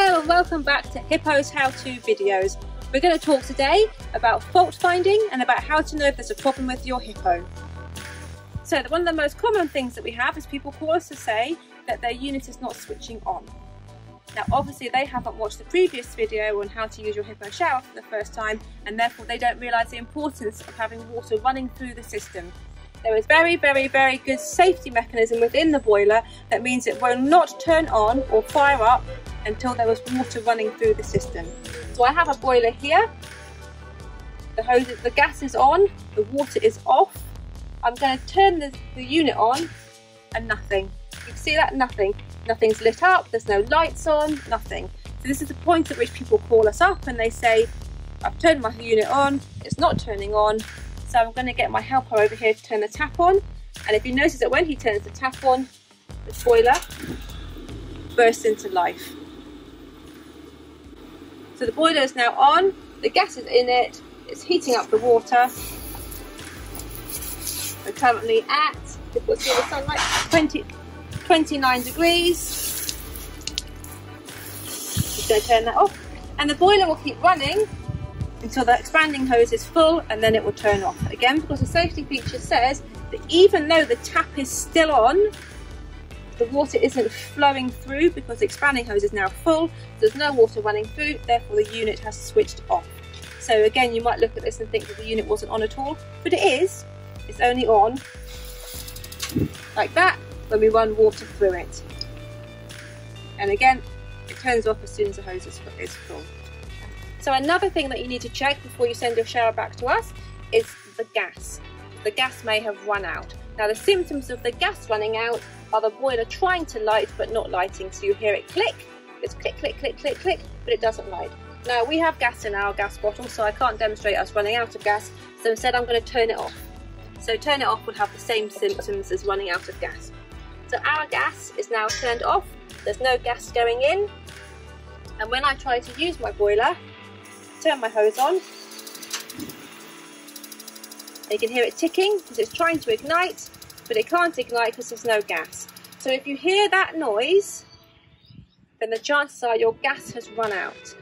Hello and welcome back to Hippo's how-to videos. We're going to talk today about fault finding and about how to know if there's a problem with your Hippo. So one of the most common things that we have is people call us to say that their unit is not switching on. Now obviously they haven't watched the previous video on how to use your Hippo shower for the first time, and therefore they don't realise the importance of having water running through the system. There is very good safety mechanism within the boiler that means it will not turn on or fire up until there was water running through the system. So I have a boiler here, the gas is on, the water is off. I'm going to turn the unit on and nothing. You can see that? Nothing's lit up, there's no lights on, nothing. So this is the point at which people call us up and they say, I've turned my unit on, it's not turning on, so I'm going to get my helper over here to turn the tap on. And if you notice that when he turns the tap on, the boiler bursts into life. So the boiler is now on, the gas is in it, it's heating up the water. We're currently at, if we'll see the sunlight, 29 degrees. Just going to turn that off. And the boiler will keep running until the expanding hose is full, and then it will turn off. Again, because the safety feature says that even though the tap is still on, the water isn't flowing through because the expanding hose is now full. There's no water running through, therefore the unit has switched off. So again, you might look at this and think that the unit wasn't on at all, but it is. It's only on like that when we run water through it. And again, it turns off as soon as the hose is full. So another thing that you need to check before you send your shower back to us is the gas. The gas may have run out. Now the symptoms of the gas running out are the boiler trying to light but not lighting. So you hear it click, it's click, click, click, click, click, but it doesn't light. Now we have gas in our gas bottle, so I can't demonstrate us running out of gas, so instead I'm going to turn it off. So turn it off would have the same symptoms as running out of gas. So our gas is now turned off, there's no gas going in, and when I try to use my boiler, turn my hose on, you can hear it ticking because it's trying to ignite, but it can't ignite because there's no gas. So if you hear that noise, then the chances are your gas has run out.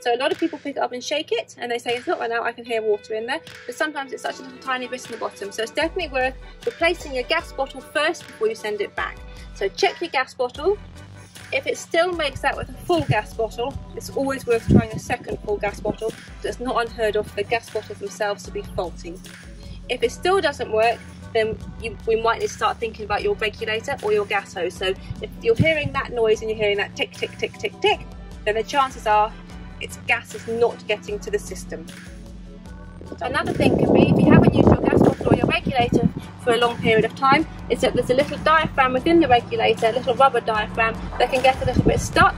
So a lot of people pick it up and shake it and they say it's not run out, I can hear water in there, but sometimes it's such a little tiny bit in the bottom. So it's definitely worth replacing your gas bottle first before you send it back. So check your gas bottle. If it still makes out with a full gas bottle, it's always worth trying a second full gas bottle, because it's not unheard of for the gas bottles themselves to be faulty. If it still doesn't work, then we might need to start thinking about your regulator or your gas hose. So if you're hearing that noise and you're hearing that tick, tick, tick, tick, tick, then the chances are its gas is not getting to the system. So another thing can be, if you haven't used your gas bottle or your regulator for a long period of time, is that there's a little diaphragm within the regulator, a little rubber diaphragm that can get a little bit stuck.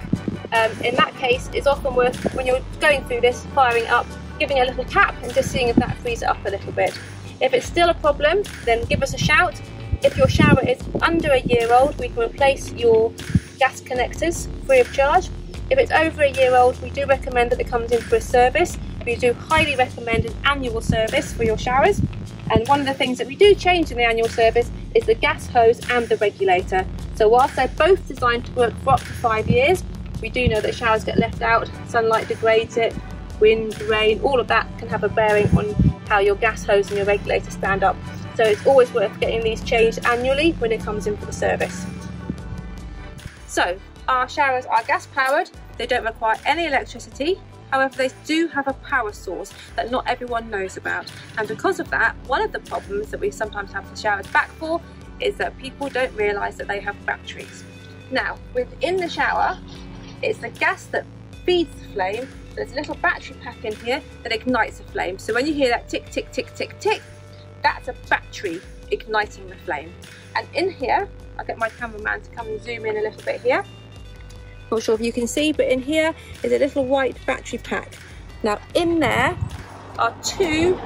In that case, it's often worth, when you're going through this, firing up, giving a little tap and just seeing if that frees it up a little bit. If it's still a problem, then give us a shout. If your shower is under a year old, we can replace your gas connectors free of charge. If it's over a year old, we do recommend that it comes in for a service. We do highly recommend an annual service for your showers. And one of the things that we do change in the annual service is the gas hose and the regulator. So whilst they're both designed to work for up to 5 years, we do know that showers get left out, sunlight degrades it, wind, rain, all of that can have a bearing on how your gas hose and your regulator stand up. So it's always worth getting these changed annually when it comes in for the service. So our showers are gas powered, they don't require any electricity. However, they do have a power source that not everyone knows about. And because of that, one of the problems that we sometimes have the showers back for is that people don't realise that they have batteries. Now, within the shower, it's the gas that feeds the flame. There's a little battery pack in here that ignites the flame. So when you hear that tick, tick, tick, tick, tick, that's a battery igniting the flame. And in here, I'll get my cameraman to come and zoom in a little bit here. Not sure if you can see, but in here is a little white battery pack. Now in there are 2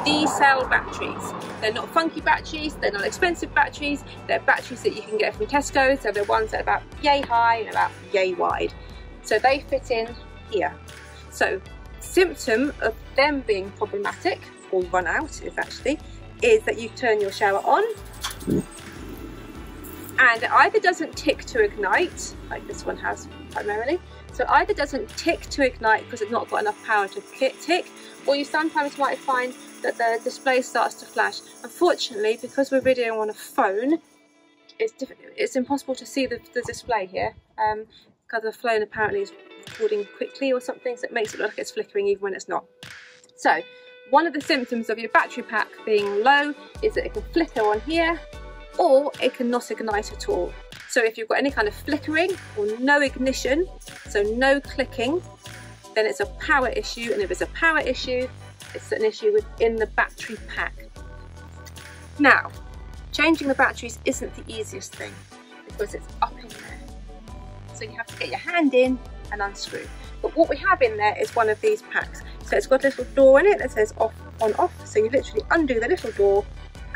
D-cell batteries. They're not funky batteries, they're not expensive batteries, they're batteries that you can get from Tesco, so they're ones that are about yay high and about yay wide. So they fit in here. So symptom of them being problematic, or run out is that you turn your shower on and it either doesn't tick to ignite, like this one has primarily. So either doesn't tick to ignite because it's not got enough power to tick, or you sometimes might find that the display starts to flash. Unfortunately, because we're videoing on a phone, it's impossible to see the display here, because the phone apparently is recording quickly or something, so it makes it look like it's flickering even when it's not. So one of the symptoms of your battery pack being low is that it can flicker on here, or it can not ignite at all. So if you've got any kind of flickering or no ignition, so no clicking, then it's a power issue, and if it's a power issue, it's an issue within the battery pack. Now, changing the batteries isn't the easiest thing because it's up in there. So you have to get your hand in and unscrew. But what we have in there is one of these packs. So it's got a little door in it that says off, on, off. So you literally undo the little door,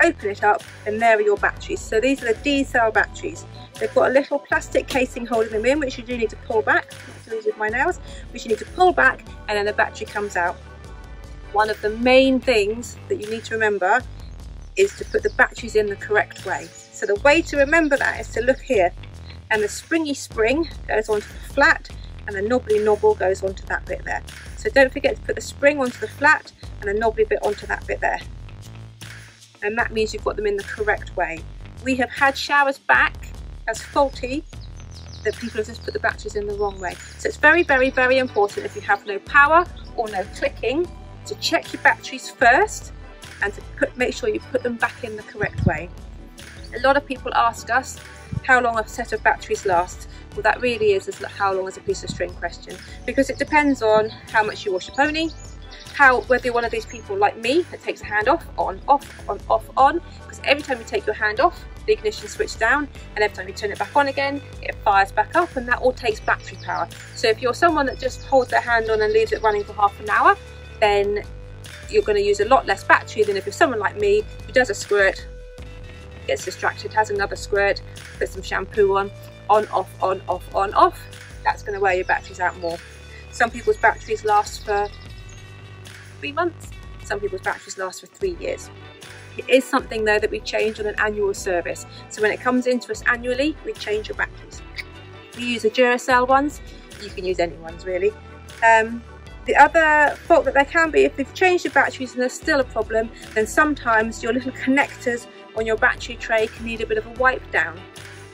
open it up, and there are your batteries. So these are the D-cell batteries. They've got a little plastic casing holding them in, which you do need to pull back. Not so easy with my nails, which you need to pull back, and then the battery comes out. One of the main things that you need to remember is to put the batteries in the correct way. So the way to remember that is to look here, and the springy spring goes onto the flat, and the knobbly knobble goes onto that bit there. So don't forget to put the spring onto the flat and the knobbly bit onto that bit there. And that means you've got them in the correct way. We have had showers back as faulty that people have just put the batteries in the wrong way. So it's very, very, very important, if you have no power or no clicking, to check your batteries first and to make sure you put them back in the correct way. A lot of people ask us how long a set of batteries lasts. Well, that really is how long is a piece of string question, because it depends on how much you wash your pony, whether you're one of these people like me that takes a hand off, on, off, on, off, on, because every time you take your hand off, the ignition switches down, and every time you turn it back on again, it fires back up, and that all takes battery power. So if you're someone that just holds their hand on and leaves it running for half an hour, then you're going to use a lot less battery than if you're someone like me who does a squirt, gets distracted, has another squirt, puts some shampoo on, off, on, off, on, off. That's going to wear your batteries out more. Some people's batteries last for 3 months, some people's batteries last for 3 years. It is something though that we change on an annual service. So when it comes into us annually, we change your batteries. We use the Duracell ones, you can use any ones really. The other fault that there can be, if they've changed your batteries and there's still a problem, then sometimes your little connectors on your battery tray can need a bit of a wipe down.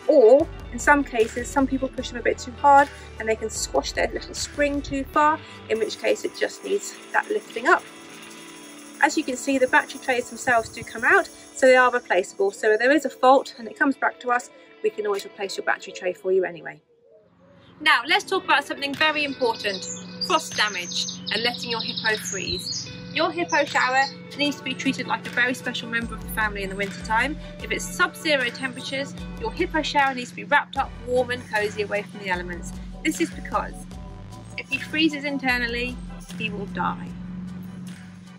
Or in some cases, some people push them a bit too hard and they can squash their little spring too far, in which case it just needs that lifting up. As you can see, the battery trays themselves do come out, so they are replaceable. So if there is a fault and it comes back to us, we can always replace your battery tray for you anyway. Now let's talk about something very important: frost damage and letting your hippo freeze. Your hippo shower needs to be treated like a very special member of the family in the winter time. If it's sub-zero temperatures, your hippo shower needs to be wrapped up warm and cosy away from the elements. This is because if he freezes internally, he will die.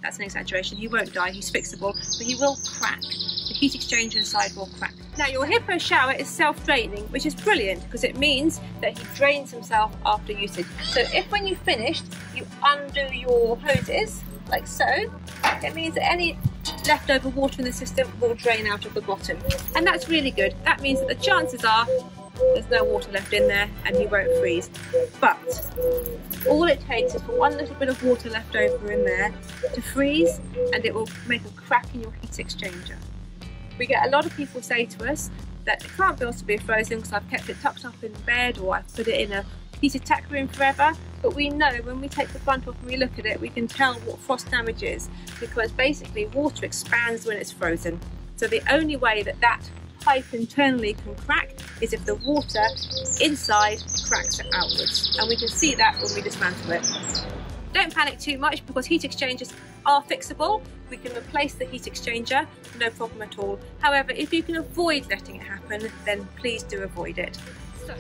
That's an exaggeration, he won't die, he's fixable, but he will crack. The heat exchanger inside will crack. Now your hippo shower is self-draining, which is brilliant because it means that he drains himself after usage. So if when you've finished, you undo your hoses, like so, it means that any leftover water in the system will drain out of the bottom. And that's really good. That means that the chances are there's no water left in there and he won't freeze. But all it takes is for one little bit of water left over in there to freeze, and it will make a crack in your heat exchanger. We get a lot of people say to us that it can't be able to be frozen because I've kept it tucked up in bed, or I've put it in a heated tack room forever. But we know when we take the front off and we look at it, we can tell what frost damage is, because basically water expands when it's frozen. So the only way that that pipe internally can crack is if the water inside cracks it outwards, and we can see that when we dismantle it. Don't panic too much because heat exchangers are fixable. We can replace the heat exchanger, no problem at all. However, if you can avoid letting it happen, then please do avoid it. So,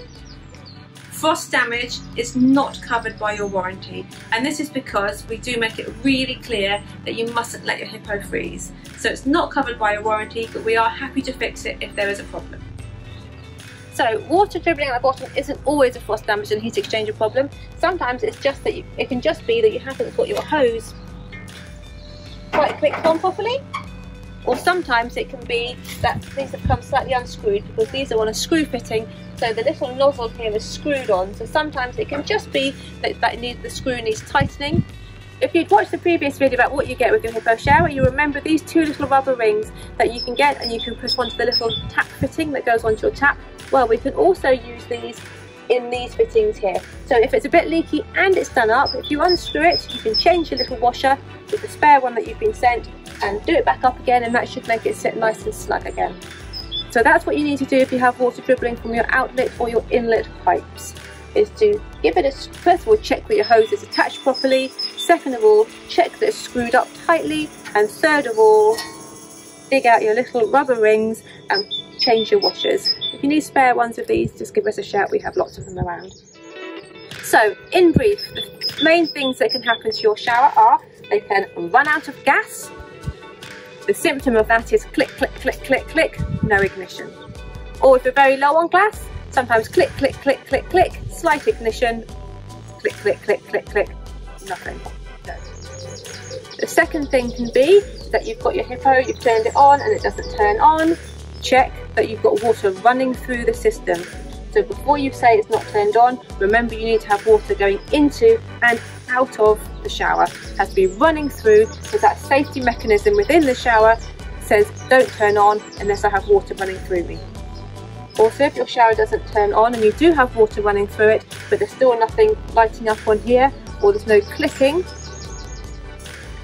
frost damage is not covered by your warranty, and this is because we do make it really clear that you mustn't let your hippo freeze. So it's not covered by your warranty, but we are happy to fix it if there is a problem. So water dribbling at the bottom isn't always a frost damage and heat exchanger problem. Sometimes it's just that it can just be that you haven't got your hose quite clicked on properly, Or sometimes it can be that these have come slightly unscrewed because these are on a screw fitting, so the little nozzle here is screwed on. So sometimes it can just be that the screw needs tightening. If you'd watched the previous video about what you get with your Hippo shower, you remember these two little rubber rings that you can get and you can put onto the little tap fitting that goes onto your tap. Well, we can also use these in these fittings here. So if it's a bit leaky and it's done up, if you unscrew it, you can change your little washer with the spare one that you've been sent and do it back up again, and that should make it sit nice and snug again. So that's what you need to do if you have water dribbling from your outlet or your inlet pipes, is to give it a, first of all, check that your hose is attached properly, second of all, check that it's screwed up tightly, and third of all, dig out your little rubber rings and change your washers. If you need spare ones of these, just give us a shout, we have lots of them around. So, in brief, the main things that can happen to your shower are, they can run out of gas. The symptom of that is click, click, click, click, click, no ignition. Or if you're very low on gas, sometimes click, click, click, click, click, slight ignition, click, click, click, click, click, nothing. The second thing can be that you've got your Hippo, you've turned it on and it doesn't turn on. Check that you've got water running through the system. So before you say it's not turned on, remember you need to have water going into and out of the shower. It has to be running through, because that safety mechanism within the shower says don't turn on unless I have water running through me. Also, if your shower doesn't turn on and you do have water running through it, but there's still nothing lighting up on here, or there's no clicking,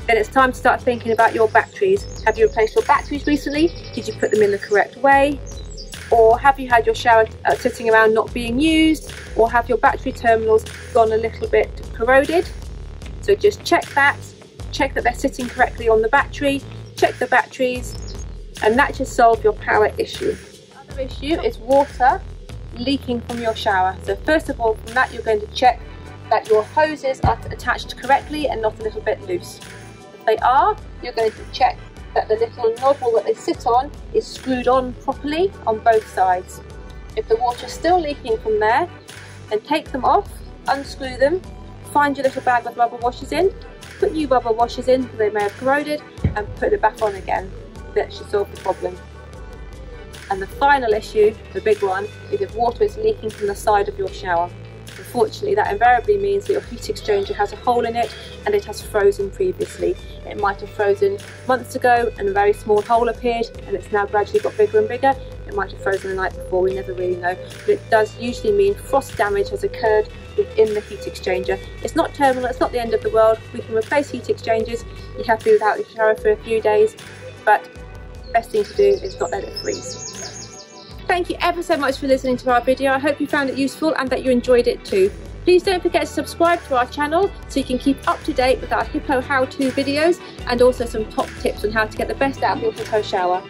then it's time to start thinking about your batteries. Have you replaced your batteries recently? Did you put them in the correct way? Or have you had your shower sitting around not being used? Or have your battery terminals gone a little bit corroded? So just check that they're sitting correctly on the battery, check the batteries, and that should solve your power issue. The other issue is water leaking from your shower. So first of all, from that you're going to check that your hoses are attached correctly and not a little bit loose. If they are, you're going to check that the little nozzle that they sit on is screwed on properly on both sides. If the water's still leaking from there, then take them off, unscrew them, find your little bag with rubber washers in, put new rubber washers in because they may have corroded, and put it back on again. That should solve the problem. And the final issue, the big one, is if water is leaking from the side of your shower. Unfortunately, that invariably means that your heat exchanger has a hole in it and it has frozen previously. It might have frozen months ago and a very small hole appeared, and it's now gradually got bigger and bigger. It might have frozen the night before, we never really know. But it does usually mean frost damage has occurred within the heat exchanger. It's not terminal, it's not the end of the world. We can replace heat exchangers. You have to be without your shower for a few days, but the best thing to do is not let it freeze. Thank you ever so much for listening to our video. I hope you found it useful and that you enjoyed it too. Please don't forget to subscribe to our channel so you can keep up to date with our Hippo how-to videos and also some top tips on how to get the best out of your Hippo shower.